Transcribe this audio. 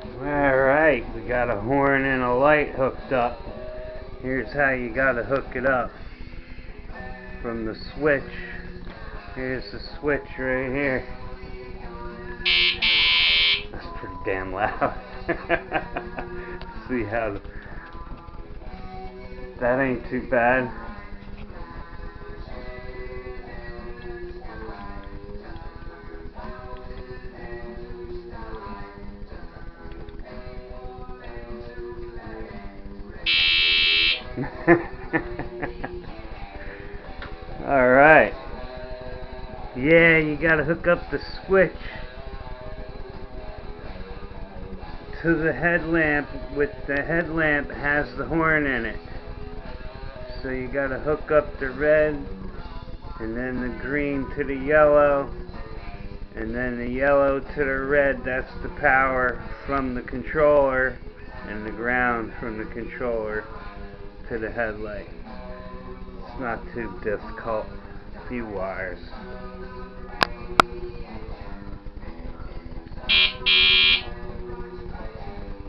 Alright, we got a horn and a light hooked up. Here's how you gotta hook it up. From the switch, here's the switch right here. That's pretty damn loud. See how that ain't too bad. Alright. Yeah, you gotta hook up the switch to the headlamp. With the headlamp has the horn in it. So you gotta hook up the red and then the green to the yellow and then the yellow to the red. That's the power from the controller, and the ground from the controller to the headlight. It's not too difficult. A few wires.